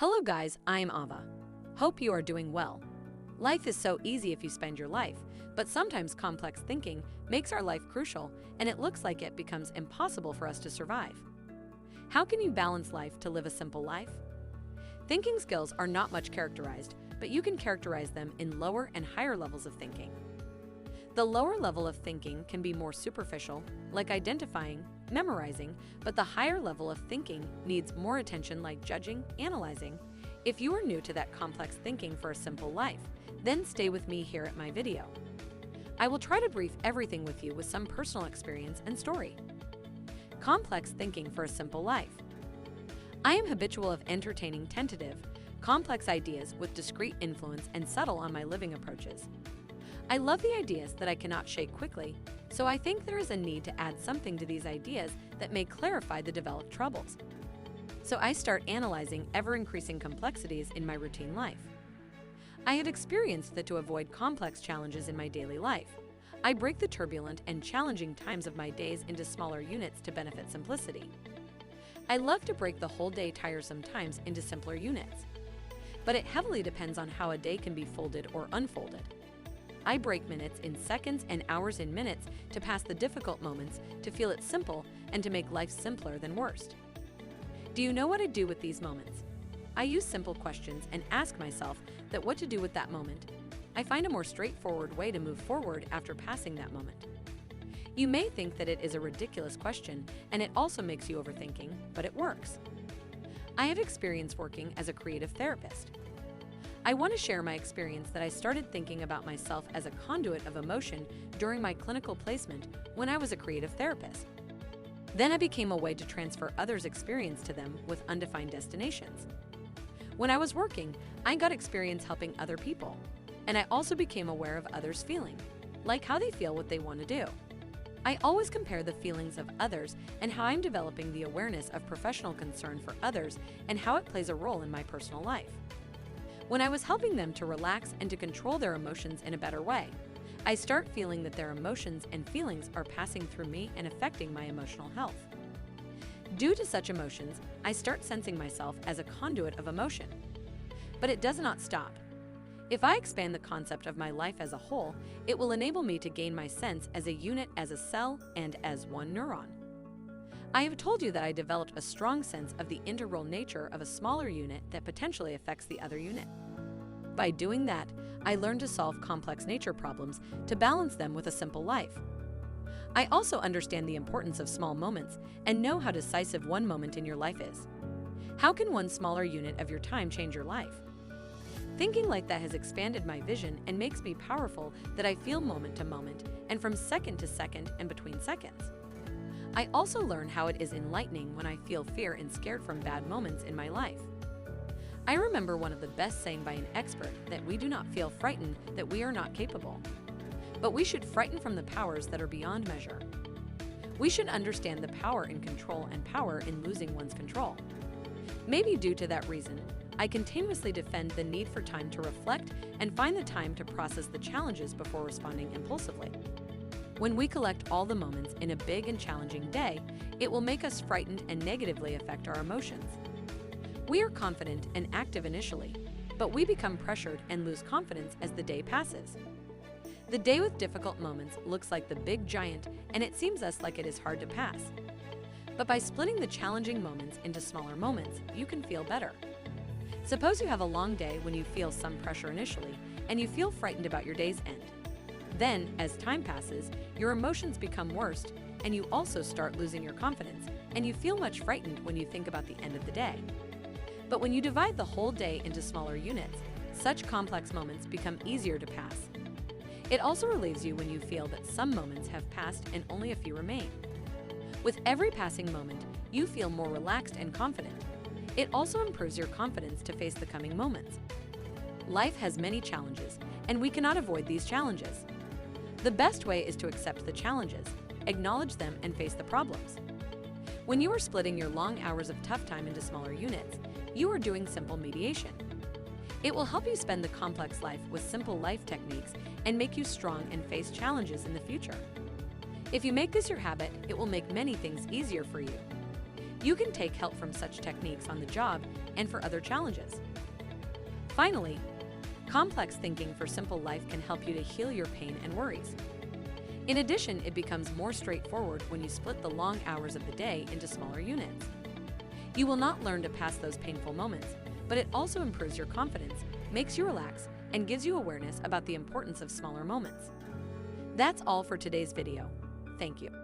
Hello guys, I'm Ava. Hope you are doing well. Life is so easy if you spend your life, but sometimes complex thinking makes our life crucial and it looks like it becomes impossible for us to survive. How can you balance life to live a simple life? Thinking skills are not much characterized, but you can characterize them in lower and higher levels of thinking. The lower level of thinking can be more superficial, like identifying, memorizing, but the higher level of thinking needs more attention like judging, analyzing. If you are new to that complex thinking for a simple life, then stay with me here at my video. I will try to brief everything with you with some personal experience and story. Complex thinking for a simple life. I am habitual of entertaining tentative, complex ideas with discrete influence and subtle on my living approaches. I love the ideas that I cannot shake quickly, so I think there is a need to add something to these ideas that may clarify the developed troubles. So I start analyzing ever-increasing complexities in my routine life. I have experienced that to avoid complex challenges in my daily life, I break the turbulent and challenging times of my days into smaller units to benefit simplicity. I love to break the whole day tiresome times into simpler units, but it heavily depends on how a day can be folded or unfolded. I break minutes in seconds and hours in minutes to pass the difficult moments, to feel it simple, and to make life simpler than worst. Do you know what I do with these moments? I use simple questions and ask myself that what to do with that moment. I find a more straightforward way to move forward after passing that moment. You may think that it is a ridiculous question, and it also makes you overthinking, but it works. I have experience working as a creative therapist. I want to share my experience that I started thinking about myself as a conduit of emotion during my clinical placement when I was a creative therapist. Then I became a way to transfer others' experience to them with undefined destinations. When I was working, I got experience helping other people, and I also became aware of others' feeling, like how they feel what they want to do. I always compare the feelings of others and how I'm developing the awareness of professional concern for others and how it plays a role in my personal life. When I was helping them to relax and to control their emotions in a better way, I start feeling that their emotions and feelings are passing through me and affecting my emotional health. Due to such emotions, I start sensing myself as a conduit of emotion. But it does not stop. If I expand the concept of my life as a whole, it will enable me to gain my sense as a unit, as a cell, and as one neuron. I have told you that I developed a strong sense of the integral nature of a smaller unit that potentially affects the other unit. By doing that, I learned to solve complex nature problems to balance them with a simple life. I also understand the importance of small moments and know how decisive one moment in your life is. How can one smaller unit of your time change your life? Thinking like that has expanded my vision and makes me powerful that I feel moment to moment and from second to second and between seconds. I also learn how it is enlightening when I feel fear and scared from bad moments in my life. I remember one of the best saying by an expert that we do not feel frightened that we are not capable, but we should frighten from the powers that are beyond measure. We should understand the power in control and power in losing one's control. Maybe due to that reason, I continuously defend the need for time to reflect and find the time to process the challenges before responding impulsively. When we collect all the moments in a big and challenging day, it will make us frightened and negatively affect our emotions. We are confident and active initially, but we become pressured and lose confidence as the day passes. The day with difficult moments looks like the big giant, and it seems us like it is hard to pass. But by splitting the challenging moments into smaller moments, you can feel better. Suppose you have a long day when you feel some pressure initially, and you feel frightened about your day's end. Then, as time passes, your emotions become worse, and you also start losing your confidence, and you feel much frightened when you think about the end of the day. But when you divide the whole day into smaller units, such complex moments become easier to pass. It also relieves you when you feel that some moments have passed and only a few remain. With every passing moment, you feel more relaxed and confident. It also improves your confidence to face the coming moments. Life has many challenges, and we cannot avoid these challenges. The best way is to accept the challenges, acknowledge them, and face the problems. When you are splitting your long hours of tough time into smaller units, you are doing simple mediation. It will help you spend the complex life with simple life techniques and make you strong and face challenges in the future. If you make this your habit, it will make many things easier for you. You can take help from such techniques on the job and for other challenges. Finally, complex thinking for simple life can help you to heal your pain and worries. In addition, it becomes more straightforward when you split the long hours of the day into smaller units. You will not learn to pass those painful moments, but it also improves your confidence, makes you relax, and gives you awareness about the importance of smaller moments. That's all for today's video. Thank you.